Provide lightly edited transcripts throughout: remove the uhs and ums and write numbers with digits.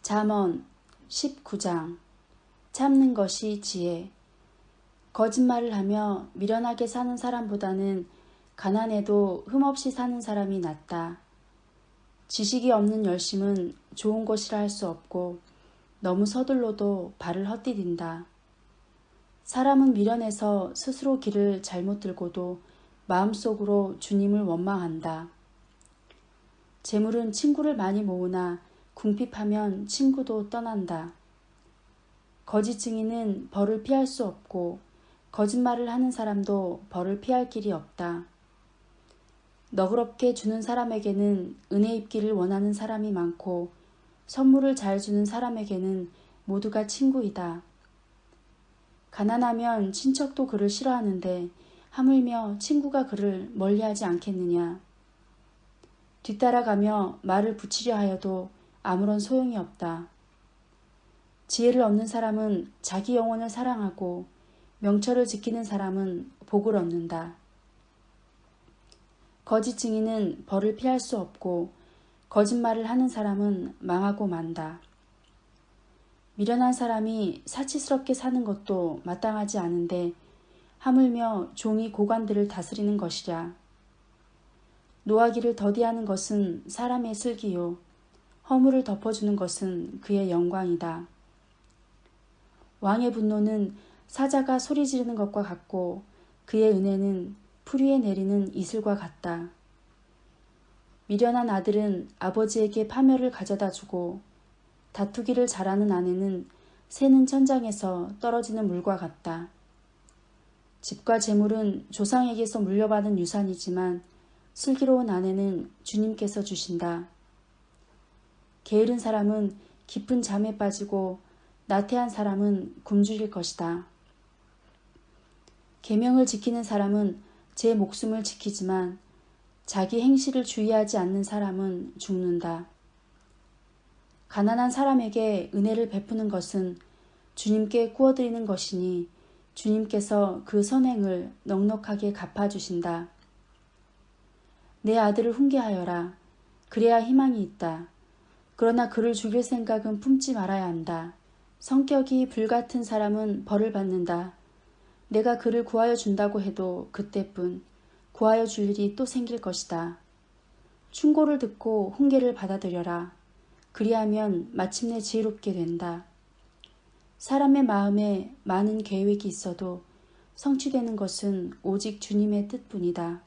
잠언 19장. 참는 것이 지혜. 거짓말을 하며 미련하게 사는 사람보다는 가난해도 흠없이 사는 사람이 낫다. 지식이 없는 열심은 좋은 것이라 할 수 없고 너무 서둘러도 발을 헛디딘다. 사람은 미련해서 스스로 길을 잘못 들고도 마음속으로 주님을 원망한다. 재물은 친구를 많이 모으나 궁핍하면 친구도 떠난다. 거짓 증인은 벌을 피할 수 없고 거짓말을 하는 사람도 벌을 피할 길이 없다. 너그럽게 주는 사람에게는 은혜 입기를 원하는 사람이 많고 선물을 잘 주는 사람에게는 모두가 친구이다. 가난하면 친척도 그를 싫어하는데 하물며 친구가 그를 멀리하지 않겠느냐. 뒤따라가며 말을 붙이려 하여도 아무런 소용이 없다. 지혜를 얻는 사람은 자기 영혼을 사랑하고 명철을 지키는 사람은 복을 얻는다. 거짓 증인은 벌을 피할 수 없고 거짓말을 하는 사람은 망하고 만다. 미련한 사람이 사치스럽게 사는 것도 마땅하지 않은데 하물며 종이 고관들을 다스리는 것이랴. 노하기를 더디하는 것은 사람의 슬기요 허물을 덮어주는 것은 그의 영광이다. 왕의 분노는 사자가 소리 지르는 것과 같고 그의 은혜는 풀 위에 내리는 이슬과 같다. 미련한 아들은 아버지에게 파멸을 가져다 주고 다투기를 잘하는 아내는 새는 천장에서 떨어지는 물과 같다. 집과 재물은 조상에게서 물려받은 유산이지만 슬기로운 아내는 주님께서 주신다. 게으른 사람은 깊은 잠에 빠지고 나태한 사람은 굶주릴 것이다. 계명을 지키는 사람은 제 목숨을 지키지만 자기 행실을 주의하지 않는 사람은 죽는다. 가난한 사람에게 은혜를 베푸는 것은 주님께 꾸어드리는 것이니 주님께서 그 선행을 넉넉하게 갚아주신다. 내 아들을 훈계하여라. 그래야 희망이 있다. 그러나 그를 죽일 생각은 품지 말아야 한다. 성격이 불같은 사람은 벌을 받는다. 내가 그를 구하여 준다고 해도 그때뿐 구하여 줄 일이 또 생길 것이다. 충고를 듣고 훈계를 받아들여라. 그리하면 마침내 지혜롭게 된다. 사람의 마음에 많은 계획이 있어도 성취되는 것은 오직 주님의 뜻뿐이다.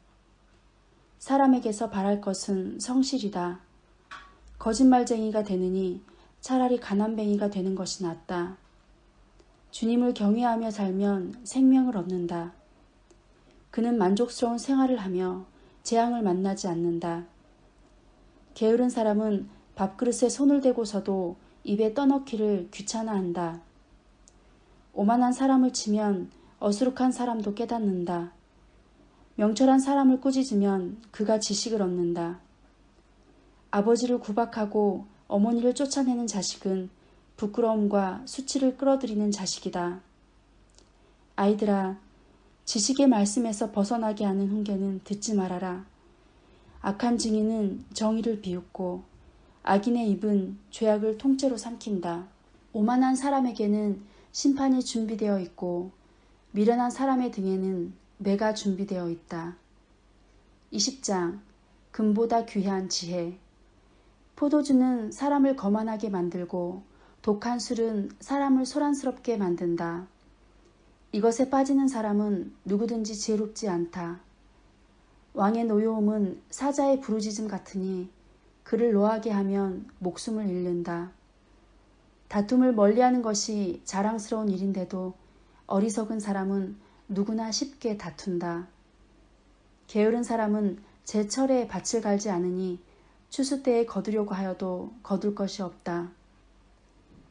사람에게서 바랄 것은 성실이다. 거짓말쟁이가 되느니 차라리 가난뱅이가 되는 것이 낫다. 주님을 경외하며 살면 생명을 얻는다. 그는 만족스러운 생활을 하며 재앙을 만나지 않는다. 게으른 사람은 밥그릇에 손을 대고서도 입에 떠넣기를 귀찮아한다. 오만한 사람을 치면 어수룩한 사람도 깨닫는다. 명철한 사람을 꾸짖으면 그가 지식을 얻는다. 아버지를 구박하고 어머니를 쫓아내는 자식은 부끄러움과 수치를 끌어들이는 자식이다. 아이들아, 지식의 말씀에서 벗어나게 하는 훈계는 듣지 말아라. 악한 증인은 정의를 비웃고 악인의 입은 죄악을 통째로 삼킨다. 오만한 사람에게는 심판이 준비되어 있고 미련한 사람의 등에는 매가 준비되어 있다. 20장. 금보다 귀한 지혜. 포도주는 사람을 거만하게 만들고 독한 술은 사람을 소란스럽게 만든다. 이것에 빠지는 사람은 누구든지 지혜롭지 않다. 왕의 노여움은 사자의 부르짖음 같으니 그를 노하게 하면 목숨을 잃는다. 다툼을 멀리하는 것이 자랑스러운 일인데도 어리석은 사람은 누구나 쉽게 다툰다. 게으른 사람은 제철에 밭을 갈지 않으니 추수 때에 거두려고 하여도 거둘 것이 없다.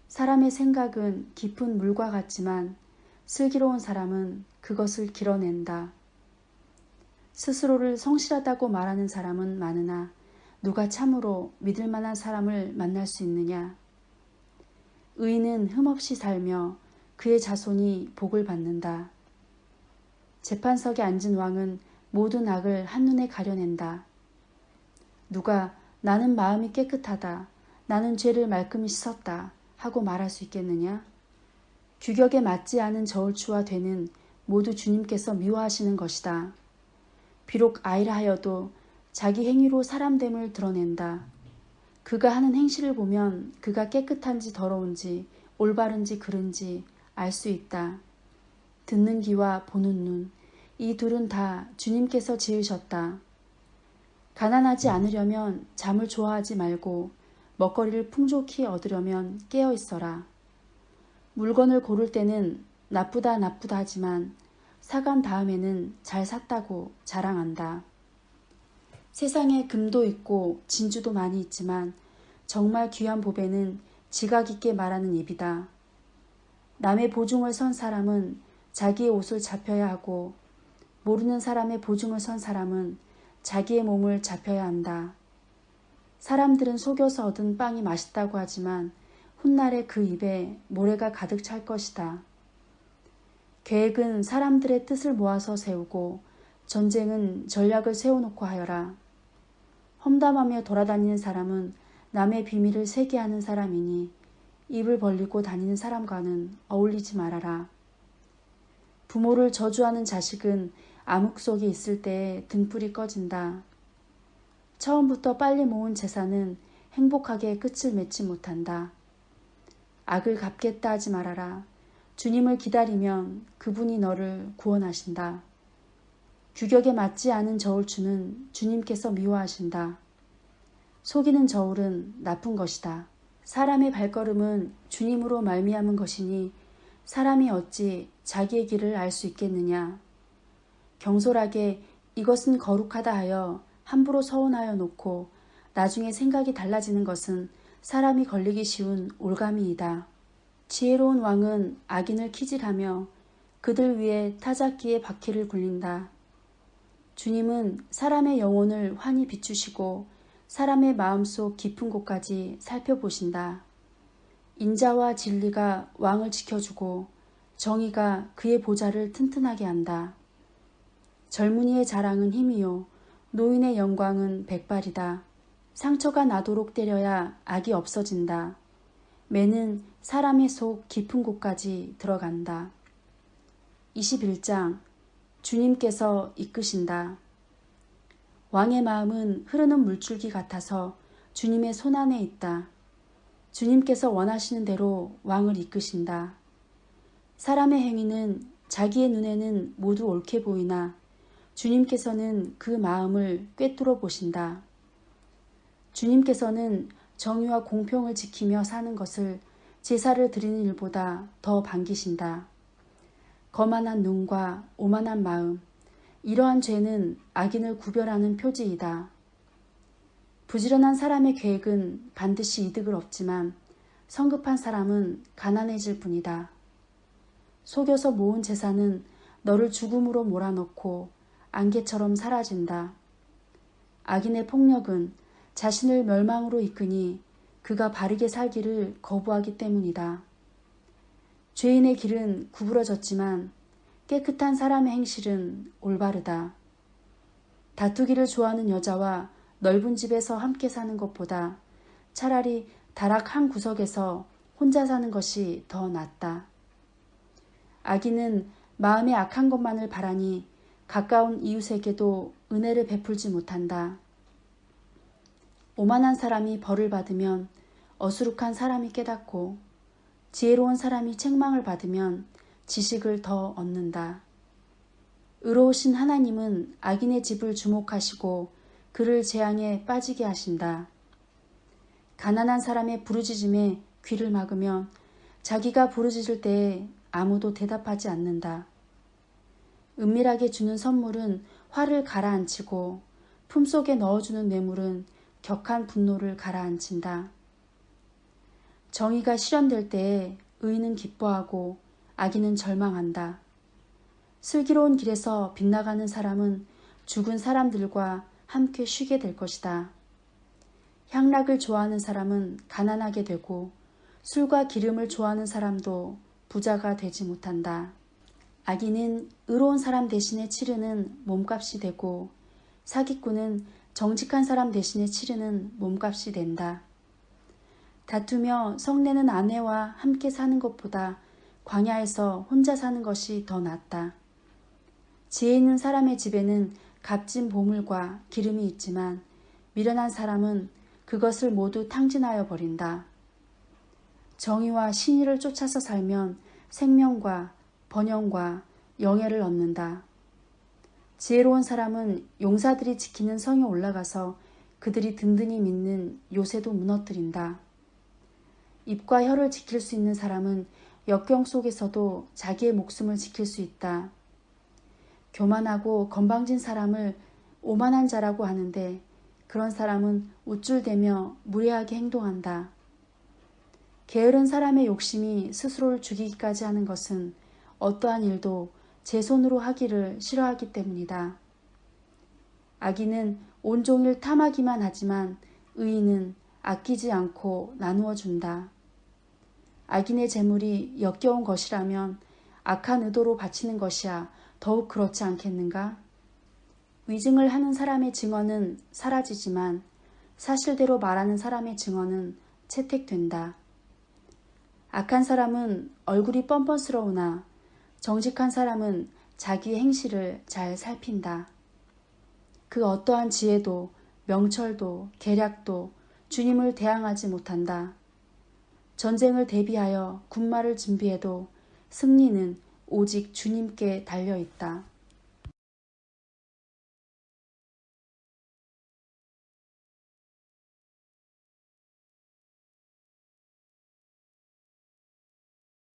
사람의 생각은 깊은 물과 같지만 슬기로운 사람은 그것을 길어낸다. 스스로를 성실하다고 말하는 사람은 많으나 누가 참으로 믿을 만한 사람을 만날 수 있느냐. 의인은 흠없이 살며 그의 자손이 복을 받는다. 재판석에 앉은 왕은 모든 악을 한눈에 가려낸다. 누가 나는 마음이 깨끗하다. 나는 죄를 말끔히 씻었다 하고 말할 수 있겠느냐? 규격에 맞지 않은 저울추와 되는 모두 주님께서 미워하시는 것이다. 비록 아이라 하여도 자기 행위로 사람됨을 드러낸다. 그가 하는 행실을 보면 그가 깨끗한지 더러운지 올바른지 그른지 알 수 있다. 듣는 귀와 보는 눈, 이 둘은 다 주님께서 지으셨다. 가난하지 않으려면 잠을 좋아하지 말고 먹거리를 풍족히 얻으려면 깨어 있어라. 물건을 고를 때는 나쁘다 하지만 사간 다음에는 잘 샀다고 자랑한다. 세상에 금도 있고 진주도 많이 있지만 정말 귀한 보배는 지각 있게 말하는 입이다. 남의 보증을 선 사람은 자기의 옷을 잡혀야 하고 모르는 사람의 보증을 선 사람은 자기의 몸을 잡혀야 한다. 사람들은 속여서 얻은 빵이 맛있다고 하지만 훗날에 그 입에 모래가 가득 찰 것이다. 계획은 사람들의 뜻을 모아서 세우고 전쟁은 전략을 세워놓고 하여라. 험담하며 돌아다니는 사람은 남의 비밀을 새게 하는 사람이니 입을 벌리고 다니는 사람과는 어울리지 말아라. 부모를 저주하는 자식은 암흑 속에 있을 때에 등불이 꺼진다. 처음부터 빨리 모은 재산은 행복하게 끝을 맺지 못한다. 악을 갚겠다 하지 말아라. 주님을 기다리면 그분이 너를 구원하신다. 규격에 맞지 않은 저울추는 주님께서 미워하신다. 속이는 저울은 나쁜 것이다. 사람의 발걸음은 주님으로 말미암은 것이니 사람이 어찌 자기의 길을 알 수 있겠느냐. 경솔하게 이것은 거룩하다 하여 함부로 서운하여 놓고 나중에 생각이 달라지는 것은 사람이 걸리기 쉬운 올가미이다. 지혜로운 왕은 악인을 키질하며 그들 위에 타작기에 바퀴를 굴린다. 주님은 사람의 영혼을 환히 비추시고 사람의 마음속 깊은 곳까지 살펴보신다. 인자와 진리가 왕을 지켜주고 정의가 그의 보좌를 튼튼하게 한다. 젊은이의 자랑은 힘이요 노인의 영광은 백발이다. 상처가 나도록 때려야 악이 없어진다. 매는 사람의 속 깊은 곳까지 들어간다. 21장 주님께서 이끄신다. 왕의 마음은 흐르는 물줄기 같아서 주님의 손안에 있다. 주님께서 원하시는 대로 왕을 이끄신다. 사람의 행위는 자기의 눈에는 모두 옳게 보이나 주님께서는 그 마음을 꿰뚫어 보신다. 주님께서는 정의와 공평을 지키며 사는 것을 제사를 드리는 일보다 더 반기신다. 거만한 눈과 오만한 마음, 이러한 죄는 악인을 구별하는 표지이다. 부지런한 사람의 계획은 반드시 이득을 얻지만 성급한 사람은 가난해질 뿐이다. 속여서 모은 재산은 너를 죽음으로 몰아넣고 안개처럼 사라진다. 악인의 폭력은 자신을 멸망으로 이끄니 그가 바르게 살기를 거부하기 때문이다. 죄인의 길은 구부러졌지만 깨끗한 사람의 행실은 올바르다. 다투기를 좋아하는 여자와 넓은 집에서 함께 사는 것보다 차라리 다락 한 구석에서 혼자 사는 것이 더 낫다. 악인은 마음에 악한 것만을 바라니 가까운 이웃에게도 은혜를 베풀지 못한다. 오만한 사람이 벌을 받으면 어수룩한 사람이 깨닫고 지혜로운 사람이 책망을 받으면 지식을 더 얻는다. 의로우신 하나님은 악인의 집을 주목하시고 그를 재앙에 빠지게 하신다. 가난한 사람의 부르짖음에 귀를 막으면 자기가 부르짖을 때에 아무도 대답하지 않는다. 은밀하게 주는 선물은 화를 가라앉히고 품속에 넣어주는 뇌물은 격한 분노를 가라앉힌다. 정의가 실현될 때에 의인은 기뻐하고 악인은 절망한다. 슬기로운 길에서 빗나가는 사람은 죽은 사람들과 함께 쉬게 될 것이다. 향락을 좋아하는 사람은 가난하게 되고 술과 기름을 좋아하는 사람도 부자가 되지 못한다. 악인은 의로운 사람 대신에 치르는 몸값이 되고 사기꾼은 정직한 사람 대신에 치르는 몸값이 된다. 다투며 성내는 아내와 함께 사는 것보다 광야에서 혼자 사는 것이 더 낫다. 지혜 있는 사람의 집에는 값진 보물과 기름이 있지만 미련한 사람은 그것을 모두 탕진하여 버린다. 정의와 신의를 쫓아서 살면 생명과 번영과 영예를 얻는다. 지혜로운 사람은 용사들이 지키는 성에 올라가서 그들이 든든히 믿는 요새도 무너뜨린다. 입과 혀를 지킬 수 있는 사람은 역경 속에서도 자기의 목숨을 지킬 수 있다. 교만하고 건방진 사람을 오만한 자라고 하는데 그런 사람은 우쭐대며 무례하게 행동한다. 게으른 사람의 욕심이 스스로를 죽이기까지 하는 것은 어떠한 일도 제 손으로 하기를 싫어하기 때문이다. 악인은 온종일 탐하기만 하지만 의인은 아끼지 않고 나누어 준다. 악인의 재물이 역겨운 것이라면 악한 의도로 바치는 것이야 더욱 그렇지 않겠는가? 위증을 하는 사람의 증언은 사라지지만 사실대로 말하는 사람의 증언은 채택된다. 악한 사람은 얼굴이 뻔뻔스러우나 정직한 사람은 자기의 행실을 잘 살핀다. 그 어떠한 지혜도 명철도 계략도 주님을 대항하지 못한다. 전쟁을 대비하여 군마를 준비해도 승리는 오직 주님께 달려 있다.